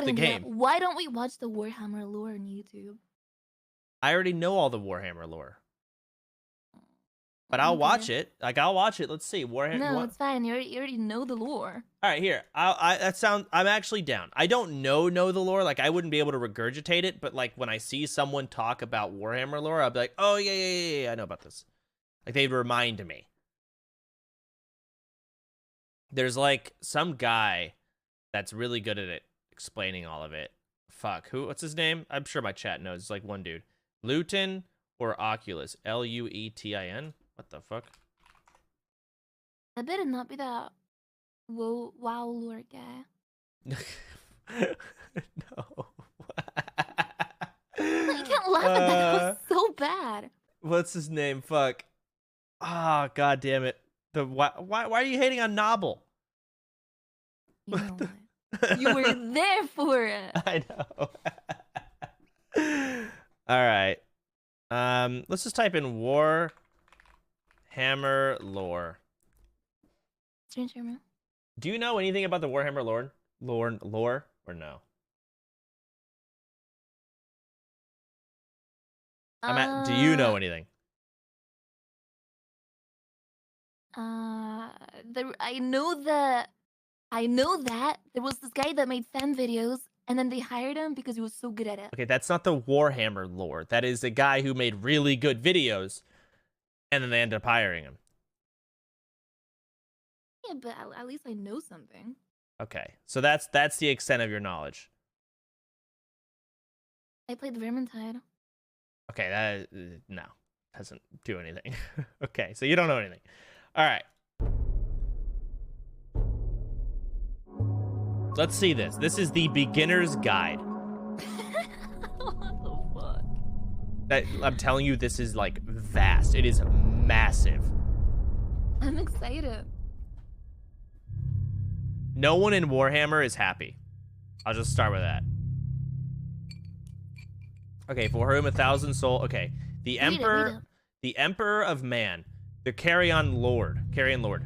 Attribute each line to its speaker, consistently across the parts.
Speaker 1: the game.
Speaker 2: Why don't we watch the Warhammer lore on YouTube?
Speaker 1: I already know all the Warhammer lore. But I'll watch it. Like, I'll watch it. Let's see. Warhammer.
Speaker 2: No, it's fine. You already know the lore.
Speaker 1: All right, here. I'm actually down. I don't know the lore. Like, I wouldn't be able to regurgitate it. But, like, when I see someone talk about Warhammer lore, I'll be like, oh, yeah, I know about this. Like, they'd remind me. There's, like, some guy that's really good at it, explaining all of it. Fuck. What's his name? I'm sure my chat knows. It's, like, one dude. Luton or Oculus? Luetin? What the fuck?
Speaker 2: I better not be that WoW lore guy.
Speaker 1: No.
Speaker 2: You can't laugh at that. That was so bad.
Speaker 1: What's his name? Fuck. Ah, oh, god damn it. Why are you hating on Nobble?
Speaker 2: You know what? You were there for it.
Speaker 1: I know. All right. Let's just type in Warhammer lore.
Speaker 2: Strange Hammer.
Speaker 1: Do you know anything about the Warhammer lore or no? Do you know anything? I know that there was this guy that made fan videos, and then they hired him because he was so good at it. Okay, that's not the Warhammer lore. That is a guy who made really good videos, and then they ended up hiring him.
Speaker 2: Yeah, but at least I know something.
Speaker 1: Okay, so that's the extent of your knowledge.
Speaker 2: I played Vermintide.
Speaker 1: Okay, that no, doesn't do anything. Okay, so you don't know anything. All right. Let's see this. This is the beginner's guide.
Speaker 2: What the fuck?
Speaker 1: I'm telling you, this is like vast. It is massive.
Speaker 2: I'm excited.
Speaker 1: No one in Warhammer is happy. I'll just start with that. Okay, for whom 1,000 soul. Okay, the Emperor of Man, the Carrion Lord,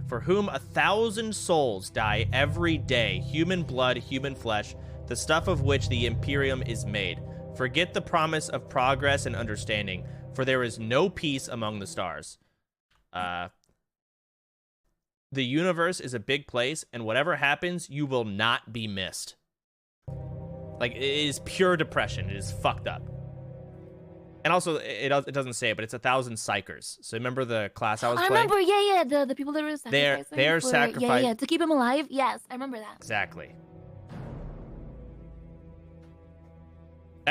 Speaker 1: for whom 1,000 souls die every day, human blood, human flesh, the stuff of which the Imperium is made. Forget the promise of progress and understanding, for there is no peace among the stars. The universe is a big place, and whatever happens, you will not be missed. Like, it is pure depression. It is fucked up. And also, it doesn't say it, but it's 1,000 psychers. So remember the class I was playing?
Speaker 2: I remember, yeah, the people that were sacrificing.
Speaker 1: They're sacrificing.
Speaker 2: Yeah, to keep him alive. Yes, I remember that.
Speaker 1: Exactly.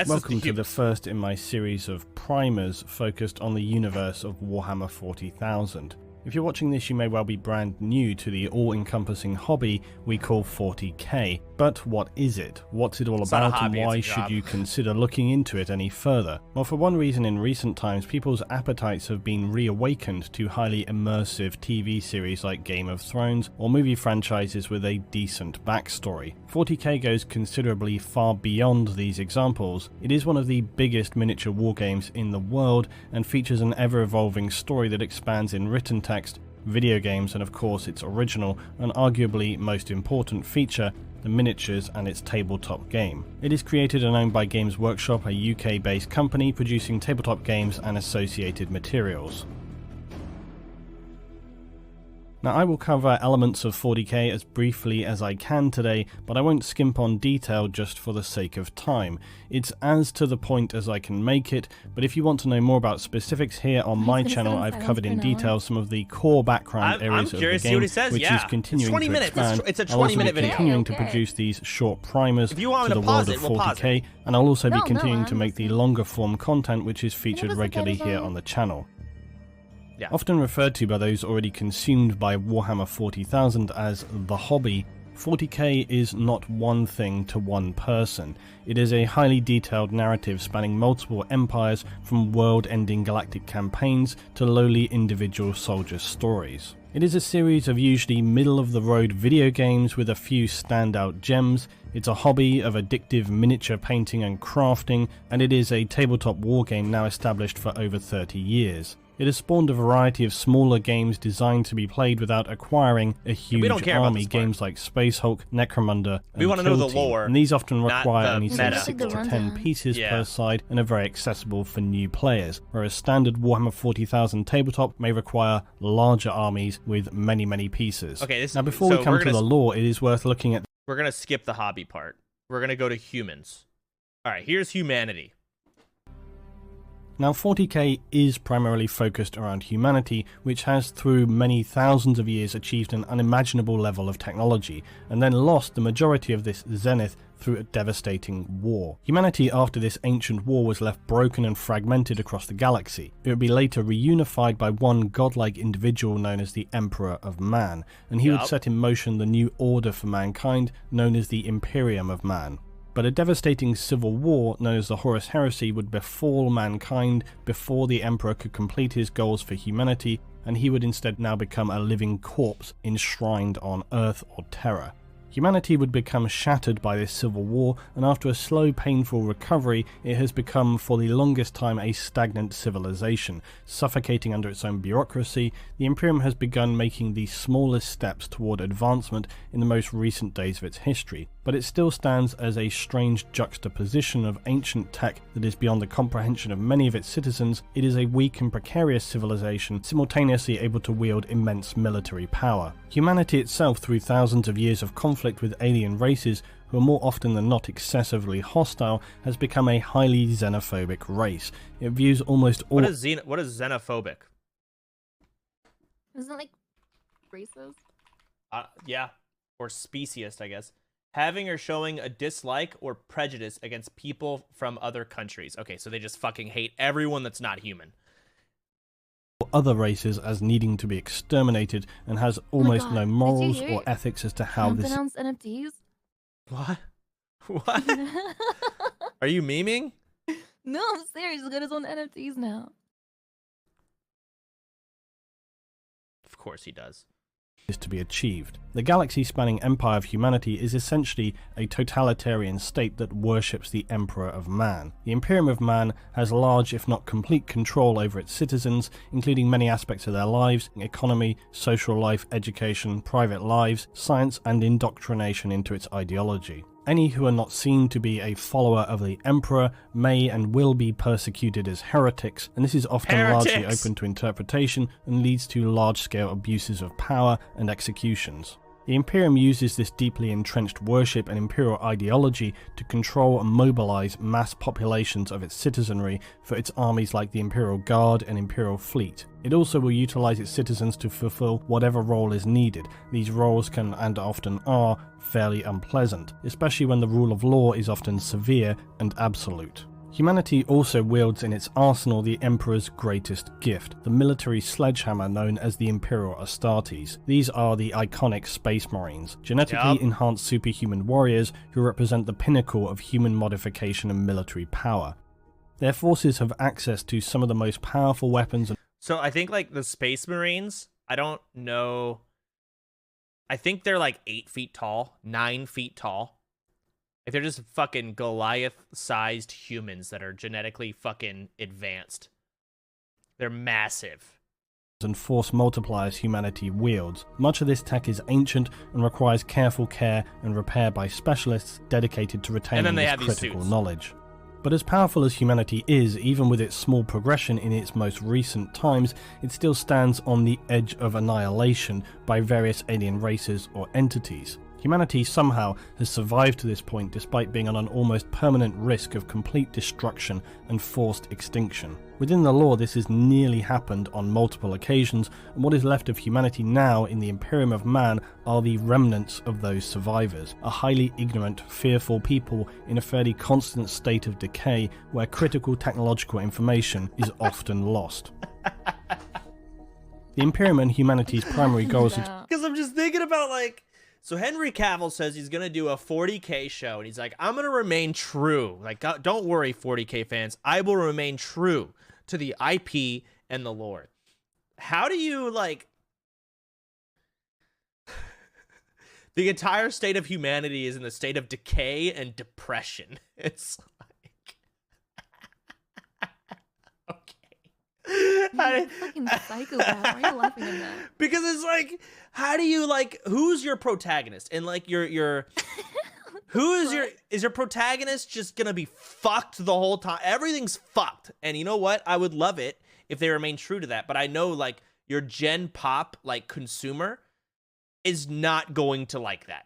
Speaker 3: Welcome to the first in my series of primers focused on the universe of Warhammer 40,000. If you're watching this, you may well be brand new to the all-encompassing hobby we call 40k. But what is it? What's it all about, and why should you consider looking into it any further? Well, for one reason, in recent times, people's appetites have been reawakened to highly immersive TV series like Game of Thrones, or movie franchises with a decent backstory. 40k goes considerably far beyond these examples. It is one of the biggest miniature wargames in the world, and features an ever-evolving story that expands in written text, video games, and of course its original and arguably most important feature, the miniatures and its tabletop game. It is created and owned by Games Workshop, a UK-based company producing tabletop games and associated materials. Now, I will cover elements of 40k as briefly as I can today, but I won't skimp on detail just for the sake of time. It's as to the point as I can make it, but if you want to know more about specifics, here on my channel I've covered in detail some of the core background areas of the game, which is continuing to expand.
Speaker 1: It's a 20-minute video.
Speaker 3: I'll also be continuing to produce these short primers to the world of 40k, and I'll also be continuing to make the longer form content which is featured regularly here on the channel.
Speaker 1: Yeah.
Speaker 3: Often referred to by those already consumed by Warhammer 40,000 as the hobby, 40k is not one thing to one person. It is a highly detailed narrative spanning multiple empires, from world-ending galactic campaigns to lowly individual soldier stories. It is a series of usually middle-of-the-road video games with a few standout gems. It's a hobby of addictive miniature painting and crafting, and it is a tabletop wargame now established for over 30 years. It has spawned a variety of smaller games designed to be played without acquiring a huge army, games like Space Hulk, Necromunda, and
Speaker 1: we want to know the
Speaker 3: Kill Team.
Speaker 1: lore,
Speaker 3: and these often require
Speaker 1: the
Speaker 3: only say
Speaker 1: meta.
Speaker 3: 6 to 10 pieces
Speaker 1: Yeah.
Speaker 3: per side and are very accessible for new players, whereas standard Warhammer 40,000 tabletop may require larger armies with many pieces.
Speaker 1: Okay,
Speaker 3: now before we come to the lore, it is worth looking at...
Speaker 1: We're going to skip the hobby part. We're going to go to humans. Alright, here's humanity.
Speaker 3: Now 40k is primarily focused around humanity, which has through many thousands of years achieved an unimaginable level of technology, and then lost the majority of this zenith through a devastating war. Humanity after this ancient war was left broken and fragmented across the galaxy. It would be later reunified by one godlike individual known as the Emperor of Man, and he would set in motion the new order for mankind known as the Imperium of Man. But a devastating civil war known as the Horus Heresy would befall mankind before the Emperor could complete his goals for humanity, and he would instead now become a living corpse enshrined on Earth or Terra. Humanity would become shattered by this civil war, and after a slow, painful recovery, it has become for the longest time a stagnant civilization. Suffocating under its own bureaucracy, the Imperium has begun making the smallest steps toward advancement in the most recent days of its history, but it still stands as a strange juxtaposition of ancient tech that is beyond the comprehension of many of its citizens. It is a weak and precarious civilization, simultaneously able to wield immense military power. Humanity itself, through thousands of years of conflict with alien races who are more often than not excessively hostile, has become a highly xenophobic race. It views almost all...
Speaker 1: What is xenophobic?
Speaker 2: Isn't it like racist?
Speaker 1: Yeah. Or speciest, I guess. Having or showing a dislike or prejudice against people from other countries. Okay, so they just fucking hate everyone that's not human.
Speaker 3: Other races as needing to be exterminated, and has almost no morals or ethics as to how this...
Speaker 2: Pronounce NFTs?
Speaker 1: What? What? Are you memeing?
Speaker 2: No, I'm serious. He's got his own NFTs now.
Speaker 1: Of course he does.
Speaker 3: Is to be achieved. The galaxy-spanning empire of humanity is essentially a totalitarian state that worships the Emperor of Man. The Imperium of Man has large, if not complete, control over its citizens, including many aspects of their lives, economy, social life, education, private lives, science, and indoctrination into its ideology. Any who are not seen to be a follower of the Emperor may and will be persecuted as heretics, and this is often largely open to interpretation and leads to large-scale abuses of power and executions. The Imperium uses this deeply entrenched worship and imperial ideology to control and mobilize mass populations of its citizenry for its armies like the Imperial Guard and Imperial Fleet. It also will utilize its citizens to fulfill whatever role is needed. These roles can, and often are, fairly unpleasant, especially when the rule of law is often severe and absolute. Humanity also wields in its arsenal the Emperor's greatest gift, the military sledgehammer known as the Imperial Astartes. These are the iconic Space Marines, genetically enhanced superhuman warriors who represent the pinnacle of human modification and military power. Their forces have access to some of the most powerful weapons.
Speaker 1: So I think like the Space Marines, I don't know. I think they're like 8 feet tall, 9 feet tall. Like they're just fucking Goliath-sized humans that are genetically fucking advanced. They're massive.
Speaker 3: And force multipliers humanity wields. Much of this tech is ancient and requires careful care and repair by specialists dedicated to retaining this critical knowledge. But as powerful as humanity is, even with its small progression in its most recent times, it still stands on the edge of annihilation by various alien races or entities. Humanity somehow has survived to this point despite being on an almost permanent risk of complete destruction and forced extinction. Within the lore, this has nearly happened on multiple occasions, and what is left of humanity now in the Imperium of Man are the remnants of those survivors, a highly ignorant, fearful people in a fairly constant state of decay where critical technological information is often lost. The Imperium and humanity's primary goals are...
Speaker 1: Because I'm just thinking about like... So Henry Cavill says he's going to do a 40K show, and he's like, I'm going to remain true. Like, don't worry, 40K fans. I will remain true to the IP and the lore. How do you, like... The entire state of humanity is in the state of decay and depression. It's like... Okay.
Speaker 2: You're a fucking psychopath. Why are you laughing at that?
Speaker 1: Because it's like, how do you like? Who's your protagonist? And like your who is your protagonist just gonna be fucked the whole time? Everything's fucked. And you know what? I would love it if they remain true to that. But I know like your Gen Pop like consumer is not going to like that.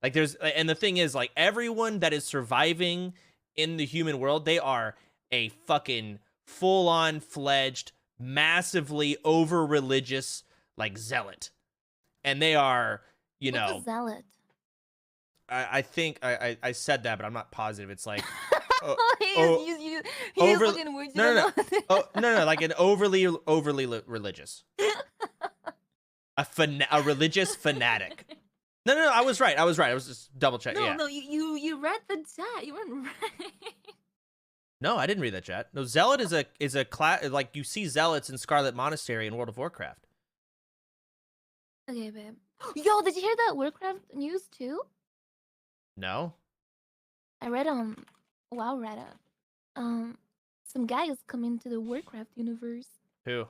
Speaker 1: Like and the thing is, like, everyone that is surviving in the human world, they are a fucking full-on fledged, massively over-religious, like, zealot. And they are, you know...
Speaker 2: What's a zealot?
Speaker 1: I think I said that, but I'm not positive. It's like...
Speaker 2: He's fucking words.
Speaker 1: No, like an overly religious. A religious fanatic. No, I was right. I was just double checking.
Speaker 2: No, you read the chat. You weren't right.
Speaker 1: No, I didn't read that chat. No, zealot is a class, like you see zealots in Scarlet Monastery in World of Warcraft.
Speaker 2: Okay, babe. Yo, did you hear that Warcraft news too?
Speaker 1: No.
Speaker 2: I read WoW Reddit. Some guy is coming to the Warcraft universe.
Speaker 1: Who?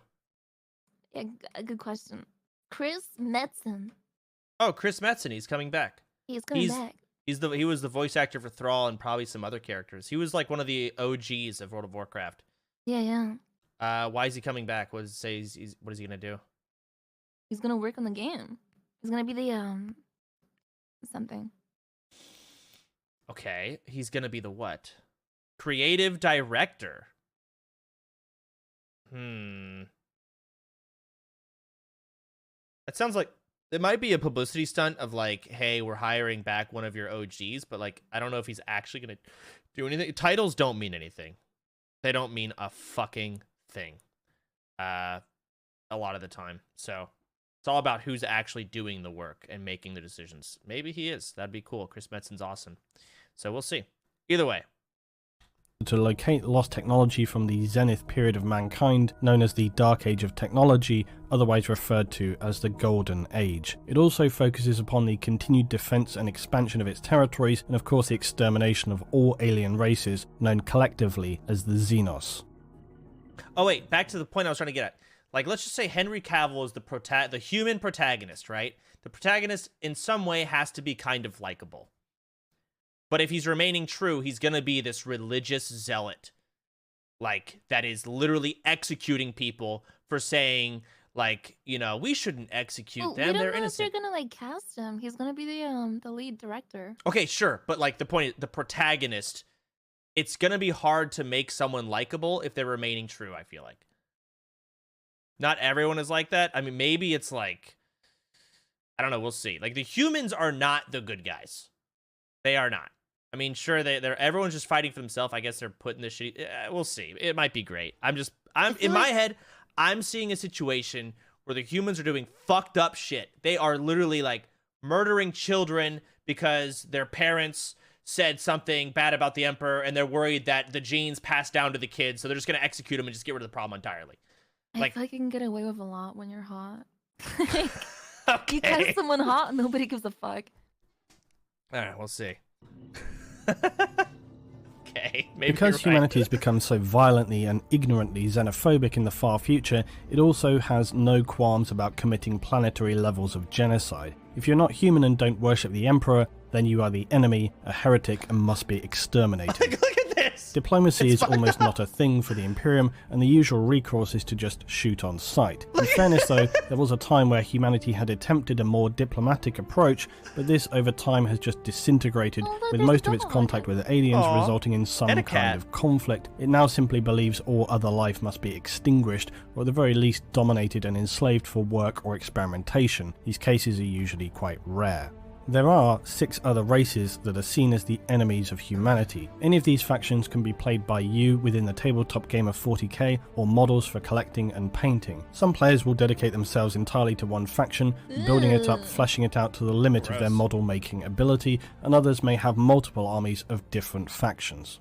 Speaker 2: Yeah, a good question. Chris Metzen.
Speaker 1: Oh, Chris Metzen, he's coming back.
Speaker 2: He's coming back.
Speaker 1: He was the voice actor for Thrall and probably some other characters. He was like one of the OGs of World of Warcraft.
Speaker 2: Yeah.
Speaker 1: Why is he coming back? What does it say? What is he gonna do?
Speaker 2: He's gonna work on the game. He's gonna be the something.
Speaker 1: Okay, he's gonna be the what? Creative director. That sounds like it might be a publicity stunt of like, hey, we're hiring back one of your OGs, but like, I don't know if he's actually gonna do anything. Titles don't mean anything. They don't mean a fucking thing. A lot of the time. So it's all about who's actually doing the work and making the decisions. Maybe he is. That'd be cool. Chris Metzen's awesome. So we'll see. Either way.
Speaker 3: To locate lost technology from the zenith period of mankind, known as the Dark Age of Technology, otherwise referred to as the Golden Age. It also focuses upon the continued defense and expansion of its territories, and of course the extermination of all alien races, known collectively as the Xenos.
Speaker 1: Oh wait, back to the point I was trying to get at. Like, let's just say Henry Cavill is the human protagonist, right? The protagonist in some way has to be kind of likable. But if he's remaining true, he's going to be this religious zealot, like, that is literally executing people for saying, like, you know, we shouldn't execute them. They're innocent.
Speaker 2: They're going to, like, cast him. He's going to be the lead director.
Speaker 1: Okay, sure. But, like, the point is, the protagonist, it's going to be hard to make someone likable if they're remaining true, I feel like. Not everyone is like that. I mean, maybe it's like, I don't know, we'll see. Like, the humans are not the good guys. They are not. I mean, sure, everyone's just fighting for themselves. I guess they're putting this shit. We'll see. It might be great. I'm in my head, I'm seeing a situation where the humans are doing fucked up shit. They are literally like murdering children because their parents said something bad about the Emperor, and they're worried that the genes pass down to the kids, so they're just gonna execute them and just get rid of the problem entirely.
Speaker 2: Like, I feel like you can get away with a lot when you're hot.
Speaker 1: Okay.
Speaker 2: You catch someone hot, and nobody gives a fuck.
Speaker 1: All right, we'll see. Okay, maybe
Speaker 3: because humanity has become so violently and ignorantly xenophobic in the far future, it also has no qualms about committing planetary levels of genocide. If you're not human and don't worship the Emperor, then you are the enemy, a heretic, and must be exterminated.
Speaker 1: Look at this!
Speaker 3: Diplomacy is almost not a thing for the Imperium, and the usual recourse is to just shoot on sight. In fairness though, there was a time where humanity had attempted a more diplomatic approach, but this over time has just disintegrated, with most of its contact with aliens resulting in some kind of conflict. It now simply believes all other life must be extinguished, or at the very least dominated and enslaved for work or experimentation. These cases are usually quite rare. There are 6 other races that are seen as the enemies of humanity. Any of these factions can be played by you within the tabletop game of 40k, or models for collecting and painting. Some players will dedicate themselves entirely to one faction, building it up, fleshing it out to the limit of their model making ability, and others may have multiple armies of different factions.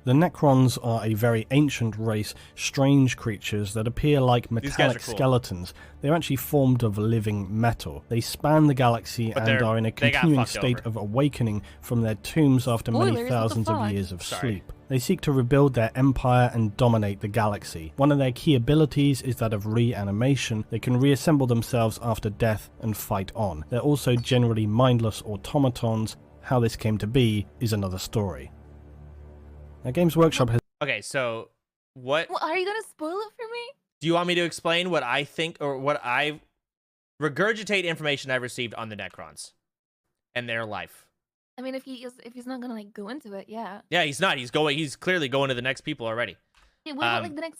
Speaker 3: The Necrons are a very ancient race, strange creatures that appear like metallic
Speaker 1: cool.
Speaker 3: skeletons. They're actually formed of living metal. They span the galaxy and are in a continuing state of awakening from their tombs after many thousands of years of sleep. They seek to rebuild their empire and dominate the galaxy. One of their key abilities is that of reanimation. They can reassemble themselves after death and fight on. They're also generally mindless automatons. How this came to be is another story. Now, Games Workshop has...
Speaker 1: Okay, so what...
Speaker 2: Well, are you going to spoil it for me?
Speaker 1: Do you want me to explain what I think, or what I regurgitate information I've received on the Necrons and their life?
Speaker 2: I mean, if he's not gonna like go into it, yeah.
Speaker 1: Yeah, he's not. He's clearly going to the next people already.
Speaker 2: Yeah, what about like the next?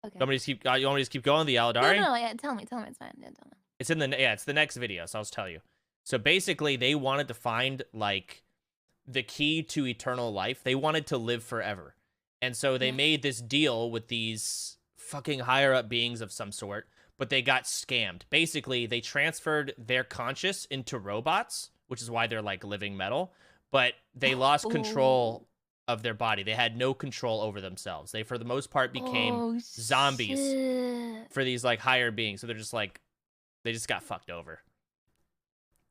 Speaker 2: Okay.
Speaker 1: You want me to just keep going? The Aladari?
Speaker 2: No, yeah. Tell me. It's fine. Yeah, tell me.
Speaker 1: It's the next video, so I'll just tell you. So basically, they wanted to find like the key to eternal life. They wanted to live forever, and so they made this deal with these fucking higher up beings of some sort. But they got scammed. Basically, they transferred their conscious into robots, which is why they're like living metal, but they lost control of their body. They had no control over themselves. They, for the most part, became zombies for these like higher beings. So they're just like, they just got fucked over.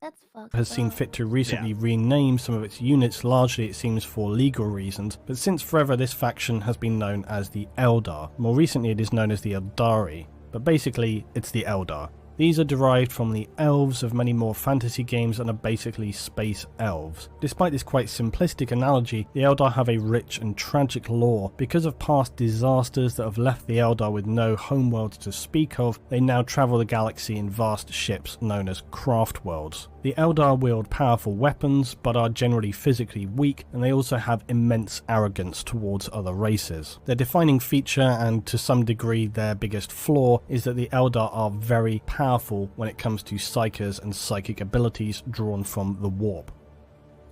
Speaker 2: That's fucked
Speaker 3: has seen fit to recently rename some of its units, largely it seems for legal reasons, but since forever this faction has been known as the Eldar. More recently it is known as the Eldari, but basically it's the Eldar. These are derived from the elves of many more fantasy games and are basically space elves. Despite this quite simplistic analogy, the Eldar have a rich and tragic lore. Because of past disasters that have left the Eldar with no homeworlds to speak of, they now travel the galaxy in vast ships known as craft worlds. The Eldar wield powerful weapons, but are generally physically weak, and they also have immense arrogance towards other races. Their defining feature, and to some degree their biggest flaw, is that the Eldar are very powerful when it comes to psykers and psychic abilities drawn from the warp.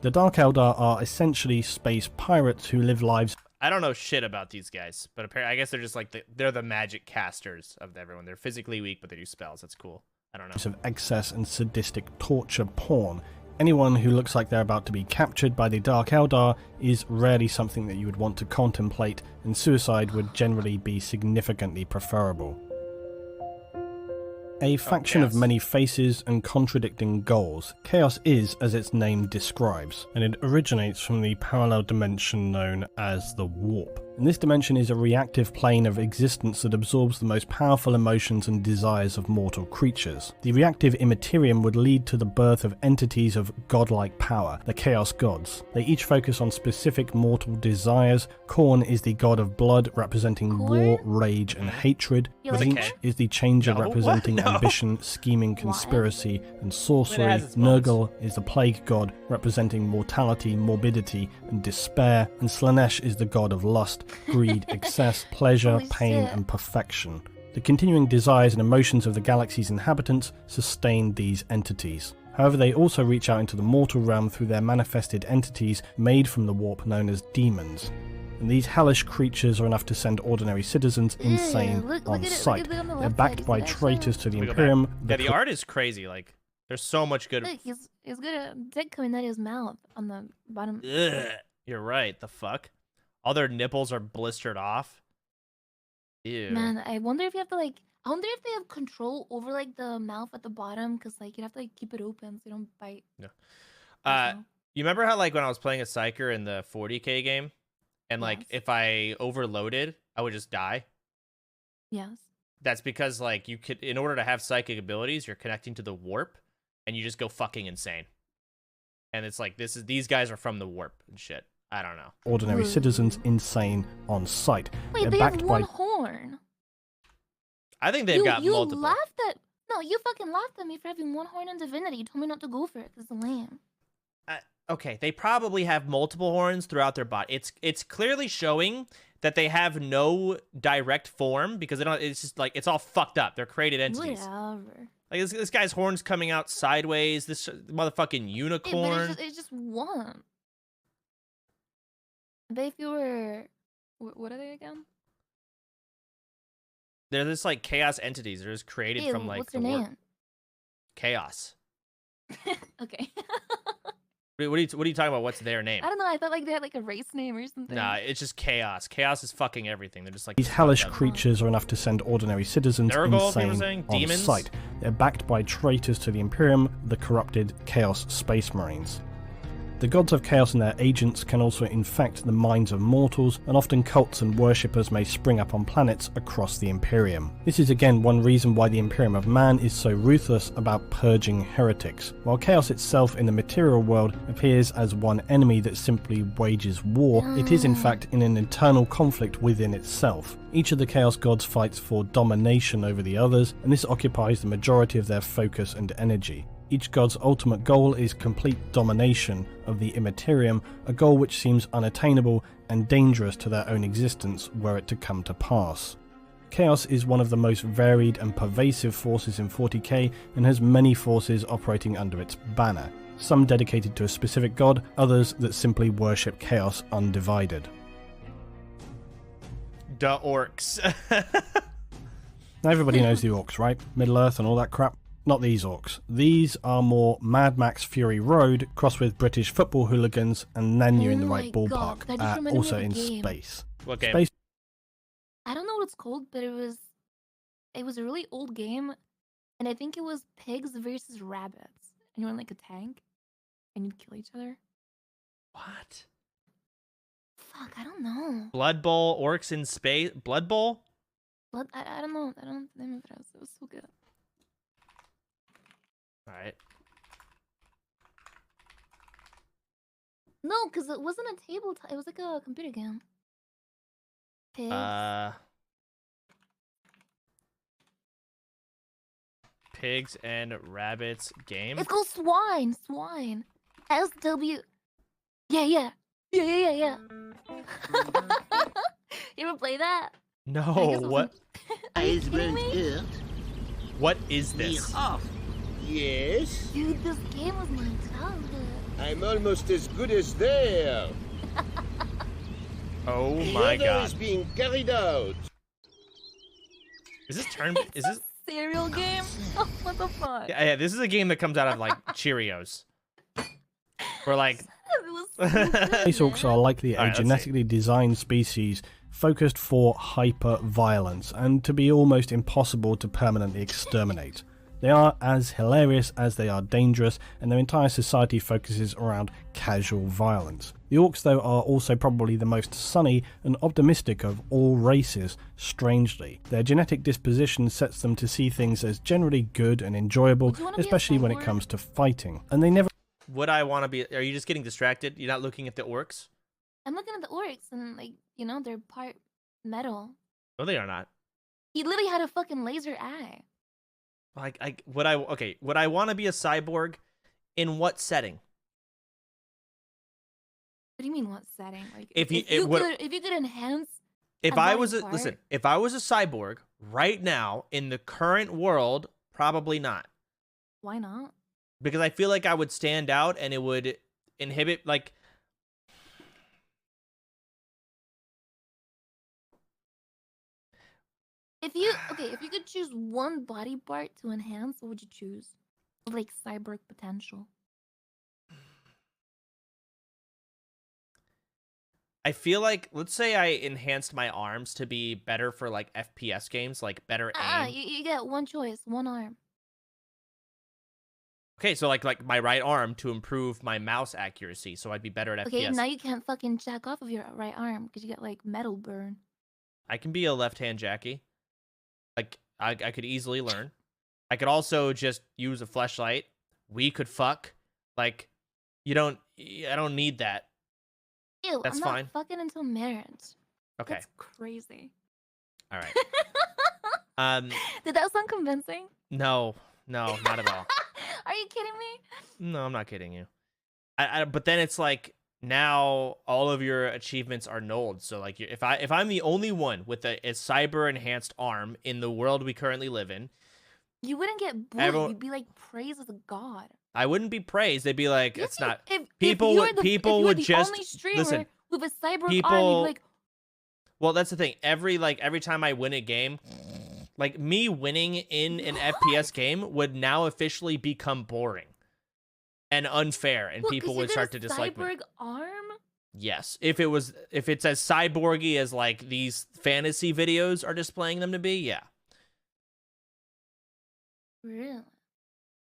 Speaker 3: The Dark Eldar are essentially space pirates who live lives...
Speaker 1: I don't know shit about these guys, but apparently I guess they're just like they're the magic casters of everyone. They're physically weak, but they do spells. That's cool. I don't know.
Speaker 3: Of excess and sadistic torture porn. Anyone who looks like they're about to be captured by the Dark Eldar is rarely something that you would want to contemplate, and suicide would generally be significantly preferable. A faction of many faces and contradicting goals, Chaos is as its name describes, and it originates from the parallel dimension known as the Warp. And this dimension is a reactive plane of existence that absorbs the most powerful emotions and desires of mortal creatures. The reactive immaterium would lead to the birth of entities of godlike power, the Chaos Gods. They each focus on specific mortal desires. Khorne is the god of blood, representing war, rage, and hatred. Tzeentch is the changer, representing ambition, scheming, conspiracy, and sorcery. Nurgle is the plague god, representing mortality, morbidity, and despair. And Slaanesh is the god of lust, greed, excess, pleasure, pain, and perfection. The continuing desires and emotions of the galaxy's inhabitants sustain these entities. However, they also reach out into the mortal realm through their manifested entities made from the warp known as demons. And these hellish creatures are enough to send ordinary citizens insane on sight. They're backed by traitors to the Imperium.
Speaker 1: Yeah, the art is crazy. Like, there's so much good...
Speaker 2: Look, he's got a dick coming out of his mouth on the bottom.
Speaker 1: Ugh, you're right. The fuck? All their nipples are blistered off. Ew. Man,
Speaker 2: I wonder if you have to like... I wonder if they have control over like the mouth at the bottom, because like you'd have to like keep it open so you don't bite.
Speaker 1: No. You remember how like when I was playing a Psyker in the 40k game? And like if I overloaded, I would just die?
Speaker 2: Yes.
Speaker 1: That's because like you could, in order to have psychic abilities, you're connecting to the warp and you just go fucking insane. And it's like these guys are from the warp and shit. I don't know.
Speaker 3: Ordinary citizens insane on sight.
Speaker 2: Wait,
Speaker 3: they're
Speaker 2: they
Speaker 3: backed
Speaker 2: have one horn.
Speaker 1: I think they've got multiple.
Speaker 2: You fucking laughed at me for having one horn in Divinity. You told me not to go for it because it's lame.
Speaker 1: Okay, they probably have multiple horns throughout their body. It's clearly showing that they have no direct form because they don't. It's just like it's all fucked up. They're created entities.
Speaker 2: Whatever.
Speaker 1: Like this guy's horns coming out sideways. This motherfucking unicorn.
Speaker 2: Hey, but it's just one. I bet if you were, what are they again?
Speaker 1: They're just like chaos entities. They're just created from like
Speaker 2: what's their name?
Speaker 1: Chaos.
Speaker 2: Okay.
Speaker 1: What are you talking about? What's their name?
Speaker 2: I don't know. I thought like they had like a race name or something.
Speaker 1: Nah, it's just chaos. Chaos is fucking everything. They're just like
Speaker 3: These hellish creatures are enough to send ordinary citizens insane on sight. They're backed by traitors to the Imperium, the corrupted Chaos Space Marines. The gods of chaos and their agents can also infect the minds of mortals, and often cults and worshippers may spring up on planets across the Imperium. This is again one reason why the Imperium of Man is so ruthless about purging heretics. While chaos itself in the material world appears as one enemy that simply wages war, it is in fact in an internal conflict within itself. Each of the chaos gods fights for domination over the others, and this occupies the majority of their focus and energy. Each god's ultimate goal is complete domination of the Immaterium, a goal which seems unattainable and dangerous to their own existence were it to come to pass. Chaos is one of the most varied and pervasive forces in 40k and has many forces operating under its banner, some dedicated to a specific god, others that simply worship chaos undivided.
Speaker 1: The orcs.
Speaker 3: Now everybody knows the orcs, right? Middle-earth and all that crap. Not these orcs. These are more Mad Max Fury Road crossed with British football hooligans, and then you're in the right ballpark. Also in space.
Speaker 1: What game?
Speaker 3: Space.
Speaker 2: I don't know what it's called, but it was a really old game, and I think it was pigs versus rabbits. And you're in like a tank, and you kill each other.
Speaker 1: What?
Speaker 2: Fuck, I don't know.
Speaker 1: Blood Bowl, orcs in space. Blood Bowl?
Speaker 2: I don't know. I don't remember what it was. It was so good.
Speaker 1: All right.
Speaker 2: No, because it wasn't a tabletop. It was like a computer game. Pigs.
Speaker 1: Pigs and rabbits game.
Speaker 2: It's called Swine. Swine. SW. Yeah. You ever play that?
Speaker 1: No. What?
Speaker 2: Are you kidding me?
Speaker 1: What is this?
Speaker 4: Yes?
Speaker 2: Dude, this game was my childhood.
Speaker 4: I'm almost as good as there.
Speaker 1: Oh my
Speaker 4: The
Speaker 1: god.
Speaker 4: order is being carried out.
Speaker 1: Is this turn? Is this
Speaker 2: cereal game? Oh, what the fuck?
Speaker 1: Yeah, this is a game that comes out of like Cheerios. We're like
Speaker 3: Space orcs are likely a genetically designed species focused for hyper-violence and to be almost impossible to permanently exterminate. They are as hilarious as they are dangerous, and their entire society focuses around casual violence. The orcs, though, are also probably the most sunny and optimistic of all races, strangely. Their genetic disposition sets them to see things as generally good and enjoyable, especially when it comes to fighting. And they never...
Speaker 1: Would I want to be... Are you just getting distracted? You're not looking at the orcs?
Speaker 2: I'm looking at the orcs, and like, you know, they're part metal.
Speaker 1: No, they are not.
Speaker 2: He literally had a fucking laser eye.
Speaker 1: Like, would I want to be a cyborg? In what setting?
Speaker 2: What do you mean, what setting? Like,
Speaker 1: if you
Speaker 2: could enhance.
Speaker 1: If I was a cyborg right now in the current world, probably not.
Speaker 2: Why not?
Speaker 1: Because I feel like I would stand out, and it would inhibit like.
Speaker 2: If you could choose one body part to enhance, what would you choose? Like cyborg potential.
Speaker 1: I feel like, let's say I enhanced my arms to be better for like FPS games, like better aim.
Speaker 2: You get one choice, one arm.
Speaker 1: Okay, so like my right arm to improve my mouse accuracy, so I'd be better at FPS.
Speaker 2: Okay, now you can't fucking jack off of your right arm because you get like metal burn.
Speaker 1: I can be a left-hand Jackie. Like, I could easily learn. I could also just use a fleshlight. We could fuck. Like, I don't need that.
Speaker 2: Ew,
Speaker 1: That's
Speaker 2: I'm
Speaker 1: fine.
Speaker 2: not fucking until marriage.
Speaker 1: Okay.
Speaker 2: That's crazy.
Speaker 1: All right.
Speaker 2: Did that sound convincing?
Speaker 1: No, not at all.
Speaker 2: Are you kidding me?
Speaker 1: No, I'm not kidding you. But then it's like, now all of your achievements are nulled. So like, if I'm the only one with a cyber enhanced arm in the world we currently live in,
Speaker 2: you wouldn't get bullied. You'd be like praised as a god.
Speaker 1: I wouldn't be praised. They'd be like, it's not.
Speaker 2: People would just
Speaker 1: listen.
Speaker 2: With a cyber arm, you'd be like.
Speaker 1: Well, that's the thing. Every time I win a game, like me winning in an FPS game would now officially become boring. and unfair, and
Speaker 2: Well,
Speaker 1: people
Speaker 2: 'cause you
Speaker 1: would
Speaker 2: get
Speaker 1: start
Speaker 2: a
Speaker 1: to dislike me.
Speaker 2: cyborg arm?
Speaker 1: Yes, if it's as cyborgy as like these fantasy videos are displaying them to be, yeah.
Speaker 2: Really?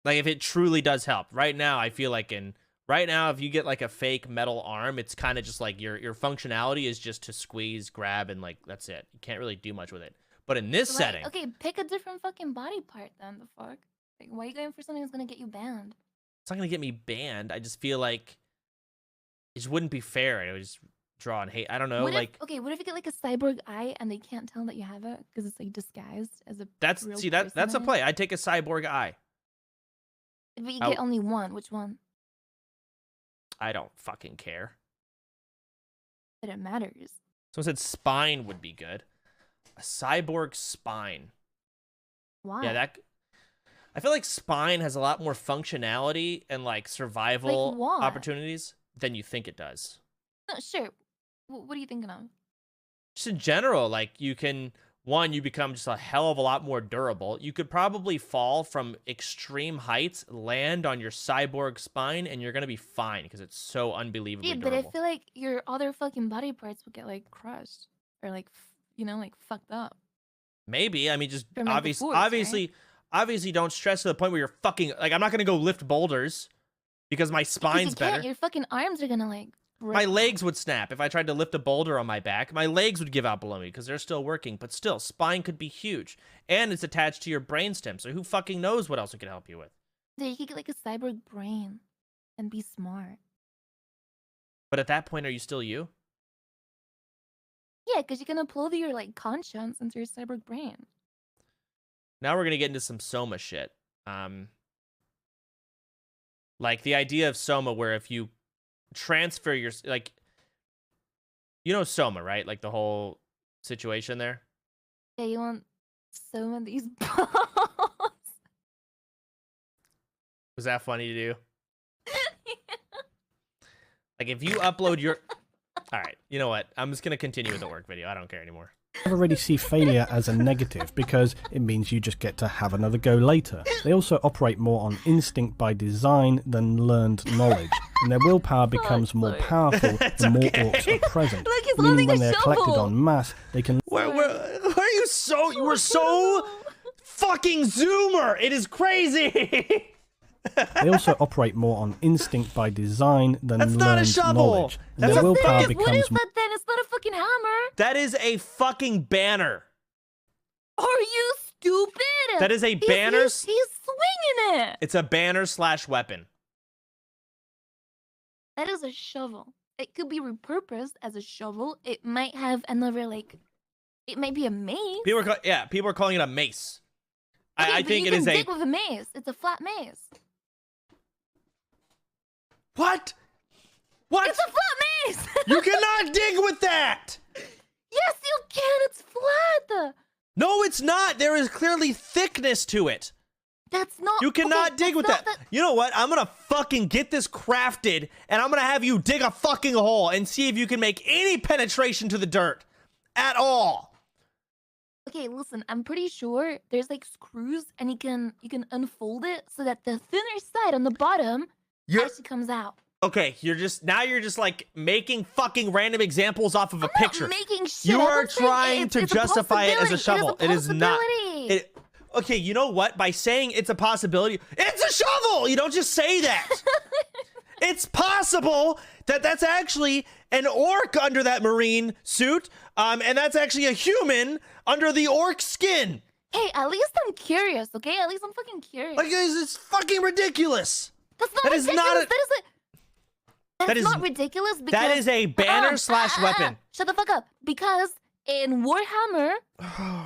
Speaker 1: Like if it truly does help. Right now, I feel like right now, if you get like a fake metal arm, it's kind of just like your functionality is just to squeeze, grab, and like that's it. You can't really do much with it. But in this setting,
Speaker 2: Okay, pick a different fucking body part then. The fuck? Like, why are you going for something that's gonna get you banned?
Speaker 1: it's not gonna get me banned. I just feel like it just wouldn't be fair. It would just draw on hate. I don't know.
Speaker 2: What
Speaker 1: like
Speaker 2: if you get like a cyborg eye and they can't tell that you have it because it's like disguised as a
Speaker 1: that's
Speaker 2: real
Speaker 1: that's a
Speaker 2: person?
Speaker 1: play. I'd take a cyborg eye.
Speaker 2: But you get only one. Which one?
Speaker 1: I don't fucking care.
Speaker 2: But it matters.
Speaker 1: Someone said spine would be good. A cyborg spine.
Speaker 2: Why?
Speaker 1: Yeah, I feel like spine has a lot more functionality and like survival
Speaker 2: Like what?
Speaker 1: opportunities than you think it does.
Speaker 2: No, sure. What are you thinking of?
Speaker 1: Just in general, like you become just a hell of a lot more durable. You could probably fall from extreme heights, land on your cyborg spine, and you're gonna be fine because it's so unbelievably
Speaker 2: Yeah, but I
Speaker 1: durable.
Speaker 2: feel like your other fucking body parts would get like crushed or like like fucked up.
Speaker 1: Maybe. I mean, just
Speaker 2: From, like, the force,
Speaker 1: obviously don't stress to the point where you're fucking like I'm not gonna go lift boulders because my spine's better.
Speaker 2: Your fucking arms are gonna like break.
Speaker 1: My legs would snap if I tried to lift a boulder on my back. My legs would give out below me because they're still working. But still, spine could be huge. And it's attached to your brainstem, so who fucking knows what else it could help you with.
Speaker 2: Yeah, you could get like a cyborg brain and be smart.
Speaker 1: But at that point, are you still you?
Speaker 2: Yeah, because you can upload your like conscience into your cyborg brain.
Speaker 1: Now we're going to get into some Soma shit. Like the idea of Soma where if you transfer your... Like, you know Soma, right? Like the whole situation there?
Speaker 2: Yeah, you want some of these balls.
Speaker 1: Was that funny to do? Like if you upload your... All right, you know what? I'm just going to continue with the work video. I don't care anymore.
Speaker 3: I already see failure as a negative because it means you just get to have another go later. They also operate more on instinct by design than learned knowledge, and their willpower becomes more powerful the more orcs are present.
Speaker 2: Look, he's
Speaker 3: Meaning
Speaker 2: holding
Speaker 3: when
Speaker 2: a
Speaker 3: they're collected
Speaker 2: shovel.
Speaker 3: en masse, they can...
Speaker 1: Where are you so... You were so fucking zoomer. It is crazy.
Speaker 3: They also operate more on instinct by design than
Speaker 1: That's not a
Speaker 3: learned
Speaker 1: shovel.
Speaker 3: knowledge, and
Speaker 1: That's
Speaker 3: their
Speaker 1: a
Speaker 3: willpower
Speaker 1: thing.
Speaker 2: What is
Speaker 3: becomes
Speaker 2: that then? It's not a fucking hammer.
Speaker 1: That is a fucking banner.
Speaker 2: Are you stupid?
Speaker 1: That is a banner.
Speaker 2: He's swinging it.
Speaker 1: It's a banner / weapon.
Speaker 2: That is a shovel. It could be repurposed as a shovel. It might have another like. It might be a mace.
Speaker 1: People are calling it a mace.
Speaker 2: Okay,
Speaker 1: I
Speaker 2: but
Speaker 1: think
Speaker 2: you
Speaker 1: it
Speaker 2: can
Speaker 1: is a...
Speaker 2: dig with a mace. It's a flat mace.
Speaker 1: What? What?
Speaker 2: It's a flat mace.
Speaker 1: You cannot dig with that.
Speaker 2: Yes, you can. It's flat.
Speaker 1: No, it's not. There is clearly thickness to it.
Speaker 2: That's not.
Speaker 1: You cannot
Speaker 2: okay,
Speaker 1: dig with
Speaker 2: that's
Speaker 1: that.
Speaker 2: not
Speaker 1: You know what? I'm going to fucking get this crafted, and I'm going to have you dig a fucking hole and see if you can make any penetration to the dirt at all.
Speaker 2: Okay, listen. I'm pretty sure there's like screws, and you can unfold it so that the thinner side on the bottom actually comes out.
Speaker 1: Okay, you're just like making fucking random examples off of a picture.
Speaker 2: I'm not making shit.
Speaker 1: You
Speaker 2: up.
Speaker 1: are
Speaker 2: I'm saying
Speaker 1: trying to
Speaker 2: it's a
Speaker 1: justify it as a shovel.
Speaker 2: It is a
Speaker 1: not.
Speaker 2: possibility.
Speaker 1: Okay, you know what? By saying it's a possibility, it's a shovel. You don't just say that. It's possible that that's actually an orc under that marine suit, and that's actually a human under the orc skin.
Speaker 2: Hey, at least I'm curious, okay? At least I'm fucking curious.
Speaker 1: Like it's fucking ridiculous.
Speaker 2: That's not
Speaker 1: that is
Speaker 2: ridiculous.
Speaker 1: not a-
Speaker 2: That's
Speaker 1: that is-
Speaker 2: not ridiculous because
Speaker 1: That is a banner / weapon.
Speaker 2: Shut the fuck up. Because in Warhammer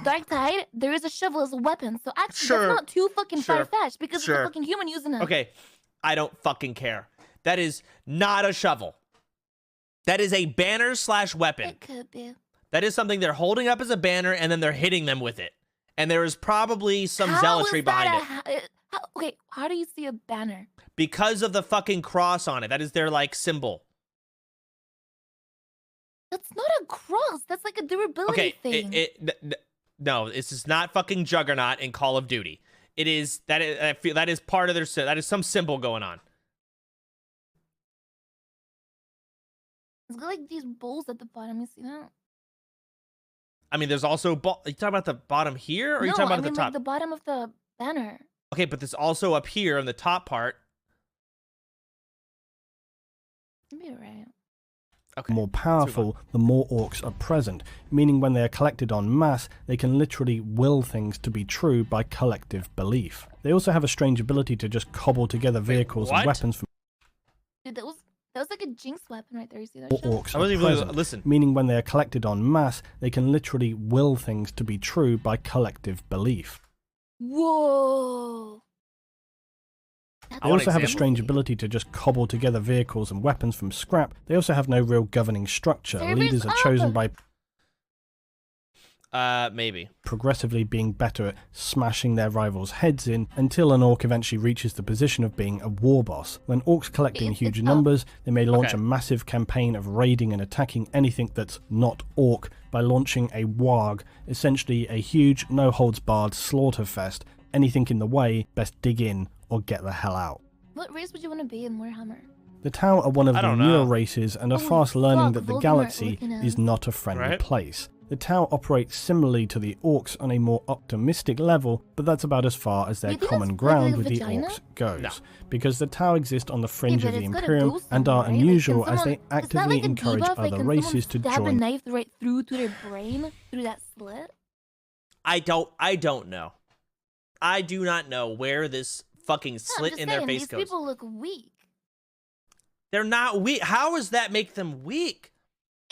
Speaker 2: Dark Tide, there is a shovel as a weapon. So actually,
Speaker 1: Sure.
Speaker 2: that's not too fucking
Speaker 1: Sure.
Speaker 2: far-fetched because
Speaker 1: Sure.
Speaker 2: it's a fucking human using it.
Speaker 1: Okay, I don't fucking care. That is not a shovel. That is a banner / weapon.
Speaker 2: It could be.
Speaker 1: That is something they're holding up as a banner and then they're hitting them with it. And there is probably some zealotry behind it.
Speaker 2: Okay, how do you see a banner?
Speaker 1: Because of the fucking cross on it. That is their like symbol.
Speaker 2: That's not a cross. That's like a durability thing.
Speaker 1: No, this is not fucking Juggernaut in Call of Duty. It is that is I feel that is part of their that is some symbol going on.
Speaker 2: It's got like these bowls at the bottom. You see that?
Speaker 1: I mean, there's also you talking about the bottom here, or are you talking about
Speaker 2: I mean,
Speaker 1: the top?
Speaker 2: like the bottom of the banner.
Speaker 1: Okay, but there's also up here on the top part.
Speaker 2: You're right.
Speaker 1: Okay.
Speaker 3: More powerful, the more orcs are present, meaning when they are collected en masse, they can literally will things to be true by collective belief. They also have a strange ability to just cobble together vehicles and weapons from
Speaker 2: Dude, that was like a jinx weapon right there. You see that?
Speaker 3: orcs
Speaker 1: I wasn't
Speaker 3: are
Speaker 1: even
Speaker 3: present,
Speaker 1: listen.
Speaker 3: meaning when they are collected en masse, they can literally will things to be true by collective belief.
Speaker 2: Whoa.
Speaker 3: They also have a strange ability to just cobble together vehicles and weapons from scrap. They also have no real governing structure. Leaders are chosen by
Speaker 1: maybe
Speaker 3: progressively being better at smashing their rivals' heads in until an orc eventually reaches the position of being a war boss. When orcs collect in huge numbers, they may launch a massive campaign of raiding and attacking anything that's not orc by launching a warg, essentially a huge, no-holds-barred slaughter fest. Anything in the way, best dig in or get the hell out.
Speaker 2: What race would you want to be in Warhammer?
Speaker 3: The Tau are one of the newer races and are
Speaker 2: Holy
Speaker 3: fast learning
Speaker 2: fuck,
Speaker 3: that the
Speaker 2: Voldemort
Speaker 3: galaxy
Speaker 2: looking
Speaker 3: is not a friendly
Speaker 1: Right.
Speaker 3: place. The Tau operate similarly to the Orcs on a more optimistic level, but that's about as far as their
Speaker 2: You think
Speaker 3: common
Speaker 2: that's
Speaker 3: ground
Speaker 2: like a
Speaker 3: with the
Speaker 2: vagina?
Speaker 3: Orcs goes.
Speaker 1: No.
Speaker 3: Because the Tau exist on the fringe
Speaker 2: but
Speaker 3: of the
Speaker 2: it's got a
Speaker 3: Imperium
Speaker 2: ghost
Speaker 3: and
Speaker 2: in
Speaker 3: are
Speaker 2: it, right? Like,
Speaker 3: unusual
Speaker 2: can
Speaker 3: as they
Speaker 2: someone- is that
Speaker 3: actively
Speaker 2: like a
Speaker 3: encourage
Speaker 2: debuff? Like,
Speaker 3: other
Speaker 2: can
Speaker 3: races
Speaker 2: someone
Speaker 3: to
Speaker 2: stab a
Speaker 3: join.
Speaker 2: knife right through to their brain through that slit?
Speaker 1: I don't know. I do not know where this fucking
Speaker 2: No, I'm
Speaker 1: slit
Speaker 2: just
Speaker 1: in
Speaker 2: saying,
Speaker 1: their face
Speaker 2: these
Speaker 1: goes.
Speaker 2: people look weak.
Speaker 1: They're not weak. How does that make them weak?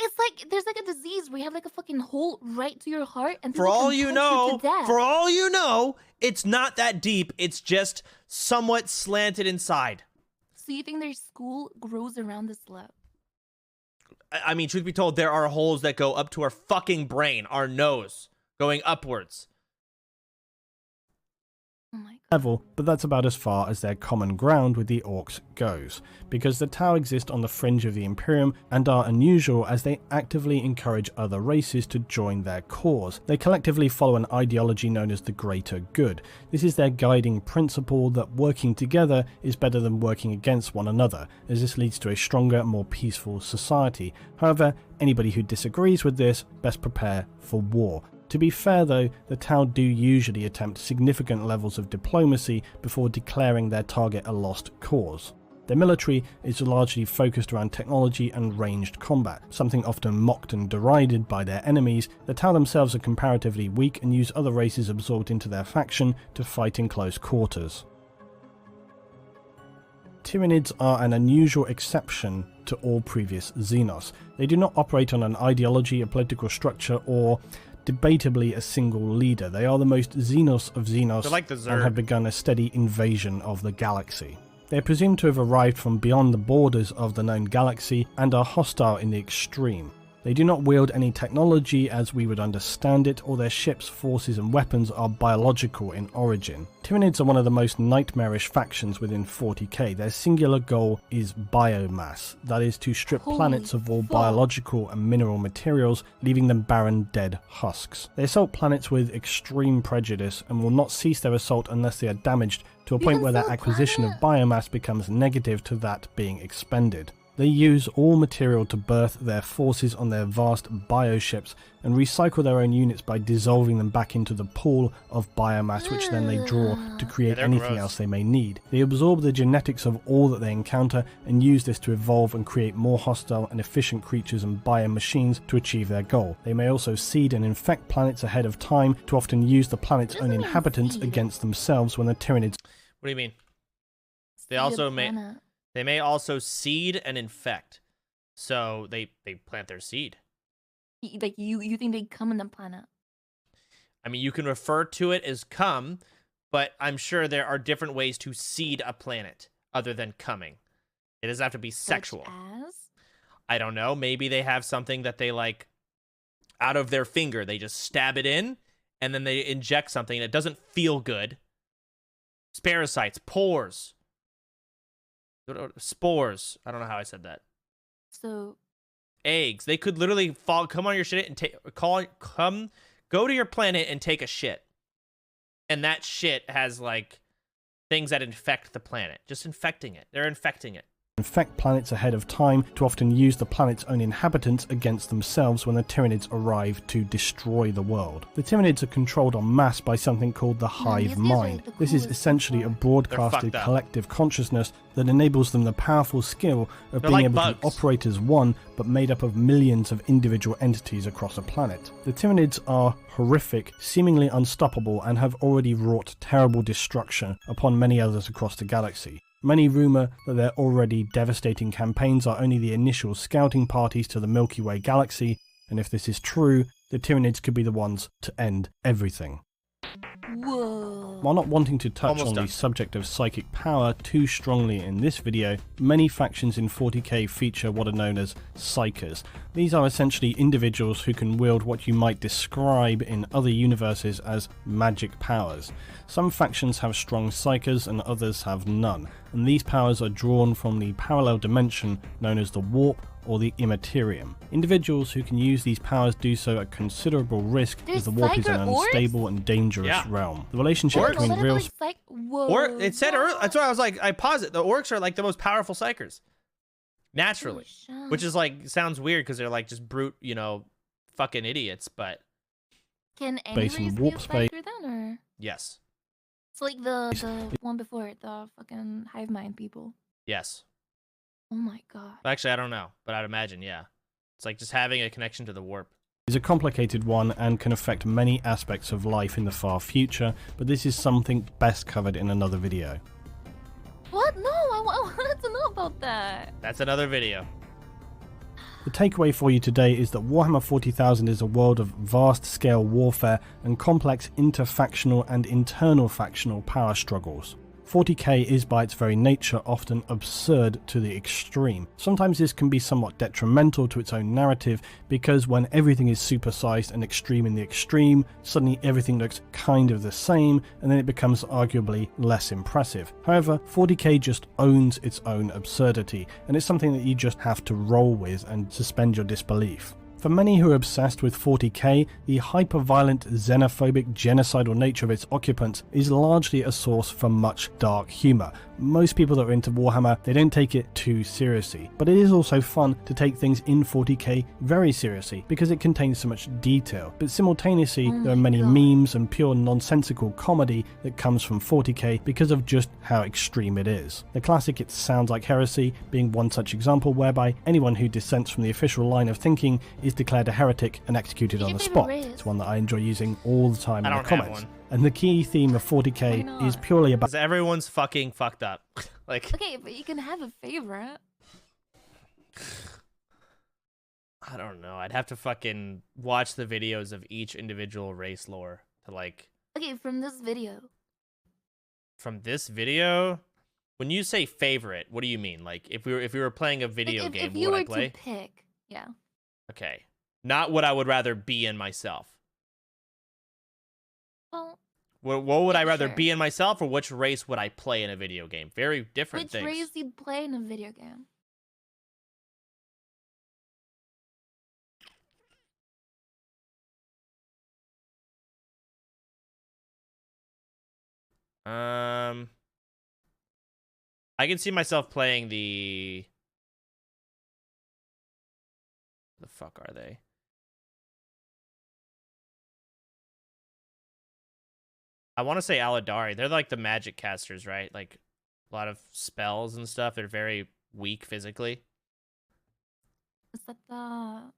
Speaker 2: It's like there's like a disease where you have like a fucking hole right to your heart, and
Speaker 1: For
Speaker 2: people
Speaker 1: all
Speaker 2: can
Speaker 1: you
Speaker 2: punch
Speaker 1: know,
Speaker 2: to death.
Speaker 1: for all you know, it's not that deep. It's just somewhat slanted inside.
Speaker 2: So you think their skull grows around the slit?
Speaker 1: I mean, truth be told, there are holes that go up to our fucking brain, our nose, going upwards.
Speaker 2: Oh my god.
Speaker 3: Level, but that's about as far as their common ground with the Orcs goes, because the Tau exist on the fringe of the Imperium and are unusual as they actively encourage other races to join their cause. They collectively follow an ideology known as the greater good. This is their guiding principle that working together is better than working against one another, as this leads to a stronger, more peaceful society. However, anybody who disagrees with this best prepare for war. To be fair though, the Tau do usually attempt significant levels of diplomacy before declaring their target a lost cause. Their military is largely focused around technology and ranged combat, something often mocked and derided by their enemies. The Tau themselves are comparatively weak and use other races absorbed into their faction to fight in close quarters. Tyranids are an unusual exception to all previous Xenos. They do not operate on an ideology, a political structure, or debatably a single leader. They are the most Xenos of Xenos
Speaker 1: They're like the
Speaker 3: and
Speaker 1: Zerg.
Speaker 3: have begun a steady invasion of the galaxy. They are presumed to have arrived from beyond the borders of the known galaxy and are hostile in the extreme. They do not wield any technology as we would understand it, or their ships, forces and weapons are biological in origin. Tyranids are one of the most nightmarish factions within 40k. Their singular goal is biomass, that is to strip
Speaker 2: Holy
Speaker 3: planets of all
Speaker 2: fuck.
Speaker 3: biological and mineral materials, leaving them barren dead husks. They assault planets with extreme prejudice and will not cease their assault unless they are damaged to a
Speaker 2: You
Speaker 3: point
Speaker 2: can
Speaker 3: where their
Speaker 2: sell
Speaker 3: acquisition of
Speaker 2: planet.
Speaker 3: biomass becomes negative to that being expended. They use all material to birth their forces on their vast bioships and recycle their own units by dissolving them back into the pool of biomass, which then they draw to create
Speaker 1: they're
Speaker 3: anything
Speaker 1: gross.
Speaker 3: else they may need. They absorb the genetics of all that they encounter and use this to evolve and create more hostile and efficient creatures and biomachines to achieve their goal. They may also seed and infect planets ahead of time to often use the planet's
Speaker 2: What
Speaker 3: own
Speaker 2: does that mean,
Speaker 3: inhabitants
Speaker 2: seed?
Speaker 3: against themselves when the Tyranids
Speaker 1: What do you mean? They
Speaker 2: See
Speaker 1: also
Speaker 2: the
Speaker 1: may
Speaker 2: planet.
Speaker 1: they may also seed and infect. So they plant their seed.
Speaker 2: Like you think they come in the planet?
Speaker 1: I mean, you can refer to it as come, but I'm sure there are different ways to seed a planet other than coming. It doesn't have to be sexual.
Speaker 2: Such as?
Speaker 1: I don't know. Maybe they have something that they like out of their finger. They just stab it in and then they inject something and it doesn't feel good. Parasites, pores, spores. I don't know how I said that.
Speaker 2: So
Speaker 1: Eggs. They could literally come on your shit and go to your planet and take a shit. And that shit has like things that infect the planet. Just infecting it. They're infecting it.
Speaker 3: infect planets ahead of time to often use the planet's own inhabitants against themselves when the Tyranids arrive to destroy the world. The Tyranids are controlled en masse by something called the hive mind. This is essentially a broadcasted collective consciousness that enables them the powerful skill of being able to operate as one, but made up of millions of individual entities across a planet. The Tyranids are horrific, seemingly unstoppable, and have already wrought terrible destruction upon many others across the galaxy. Many rumour that their already devastating campaigns are only the initial scouting parties to the Milky Way galaxy, and if this is true, the Tyranids could be the ones to end everything.
Speaker 2: Whoa.
Speaker 3: While not wanting to touch on the subject of psychic power too strongly in this video, many factions in 40k feature what are known as psykers. These are essentially individuals who can wield what you might describe in other universes as magic powers. Some factions have strong psykers and others have none, and these powers are drawn from the parallel dimension known as the warp or the immaterium. Individuals who can use these powers do so at considerable risk, as the warp is an unstable and dangerous realm. The relationship between real...
Speaker 1: It said that's why I was like, I paused it. The orcs are like the most powerful psykers. Naturally. Which is like, sounds weird because they're like just brute, you know, fucking idiots, but...
Speaker 2: Can any race be a psyker then, or...?
Speaker 1: Yes.
Speaker 2: It's like the one before it, the fucking hive mind people.
Speaker 1: Yes.
Speaker 2: Oh my god.
Speaker 1: Actually, I don't know, but I'd imagine, yeah. It's like just having a connection to the warp.
Speaker 3: Is a complicated one and can affect many aspects of life in the far future, but this is something best covered in another video.
Speaker 2: What? No, I wanted to know about that.
Speaker 1: That's another video.
Speaker 3: The takeaway for you today is that Warhammer 40,000 is a world of vast-scale warfare and complex interfactional and internal factional power struggles. 40k is by its very nature often absurd to the extreme. Sometimes this can be somewhat detrimental to its own narrative because when everything is supersized and extreme in the extreme, suddenly everything looks kind of the same and then it becomes arguably less impressive. However, 40k just owns its own absurdity and it's something that you just have to roll with and suspend your disbelief. For many who are obsessed with 40k, the hyper-violent, xenophobic, genocidal nature of its occupants is largely a source for much dark humour. Most people that are into Warhammer, they don't take it too seriously, but it is also fun to take things in 40k very seriously because it contains so much detail. But simultaneously, there are many memes and pure nonsensical comedy that comes from 40k because of just how extreme it is. The classic It Sounds Like Heresy being one such example whereby anyone who dissents from the official line of thinking is declared a heretic and executed on the spot. It's one that I enjoy using all the time in the comments. And the key theme of 40k is purely about...
Speaker 1: Because everyone's fucking fucked up. Like...
Speaker 2: Okay, but you can have a favorite.
Speaker 1: I don't know. I'd have to fucking watch the videos of each individual race lore to like...
Speaker 2: Okay, from this video.
Speaker 1: From this video? When you say favorite, what do you mean? Like, if we were playing a video game, what would I play?
Speaker 2: If you were to pick, yeah.
Speaker 1: Okay. Not what I would rather be in myself.
Speaker 2: Well,
Speaker 1: what would I rather be in myself, or which race would I play in a video game? Very different things.
Speaker 2: Which race you'd play in a video game?
Speaker 1: I can see myself playing the fuck are they? I want to say Aladari. They're like the magic casters, right? Like a lot of spells and stuff. They're very weak physically.
Speaker 2: Is that the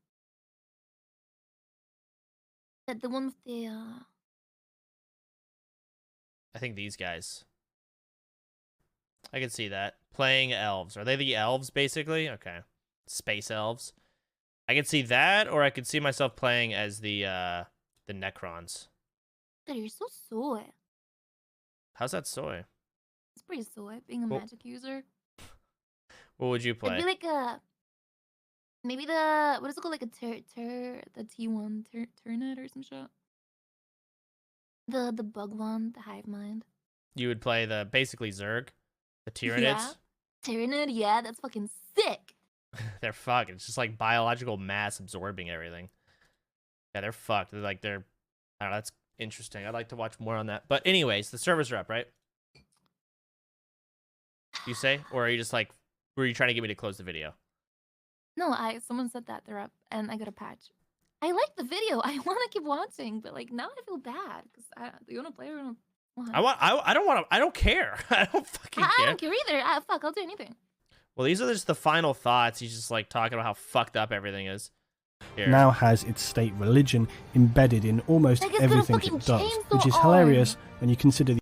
Speaker 2: one with the
Speaker 1: I think these guys. I can see that. Playing elves. Are they the elves basically? Okay. Space elves. I can see that, or I could see myself playing as the Necrons.
Speaker 2: God, you're so soy.
Speaker 1: How's that soy?
Speaker 2: It's pretty soy, being a magic user.
Speaker 1: What would you play?
Speaker 2: It'd be like maybe what is it called? Like the T1 Turnet or some shit. The bug one, the hive mind.
Speaker 1: You would play basically Zerg, the Tyranids.
Speaker 2: Yeah, Tyranid. Yeah, that's fucking sick.
Speaker 1: They're fucked. It's just like biological mass absorbing everything. Yeah, they're fucked. I don't know. That's interesting. I'd like to watch more on that. But anyways, the servers are up, right? You say, or are you just like Were you trying to get me to close the video?
Speaker 2: No, someone said that they're up, and I got a patch. I like the video. I want to keep watching, but like now I feel bad because do you want to play or not?
Speaker 1: I don't want to. I don't care. I don't fucking care.
Speaker 2: I don't care either. Fuck, I'll do anything.
Speaker 1: Well, these are just the final thoughts. He's just like talking about how fucked up everything is. Here.
Speaker 3: Now has its state religion embedded in almost everything it does, which is hilarious when you consider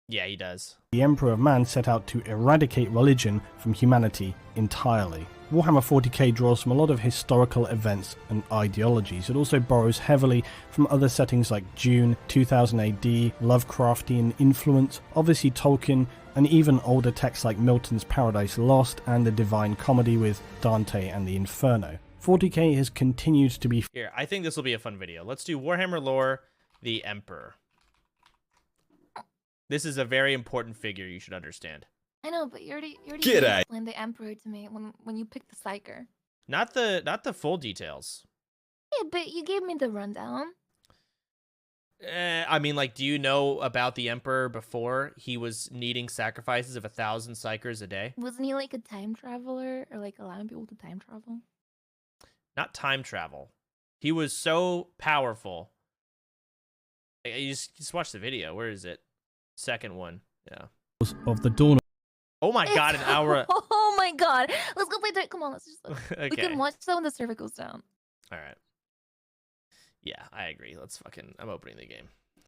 Speaker 1: yeah, he does.
Speaker 3: The Emperor of Man set out to eradicate religion from humanity entirely. Warhammer 40k draws from a lot of historical events and ideologies. It also borrows heavily from other settings like Dune, 2000 AD, Lovecraftian influence, obviously Tolkien, and even older texts like Milton's Paradise Lost and the Divine Comedy with Dante and the Inferno. 40k has continued to be...
Speaker 1: Here, I think this will be a fun video. Let's do Warhammer lore, the Emperor. This is a very important figure you should understand.
Speaker 2: I know, but you already explained the Emperor to me when you picked the Psyker.
Speaker 1: Not the full details.
Speaker 2: Yeah, but you gave me the rundown.
Speaker 1: I mean, like, do you know about the Emperor before he was needing sacrifices of 1,000 psychers a day?
Speaker 2: Wasn't he like a time traveler or like allowing people to time travel?
Speaker 1: Not time travel. He was so powerful. You just watch the video. Where is it? Second one. Yeah.
Speaker 3: Of the dawn.
Speaker 1: Oh my god, an hour.
Speaker 2: Oh my god. Let's go play. Come on, let's just.
Speaker 1: Okay.
Speaker 2: We can watch that when the server goes down.
Speaker 1: All right. Yeah, I agree. I'm opening the game.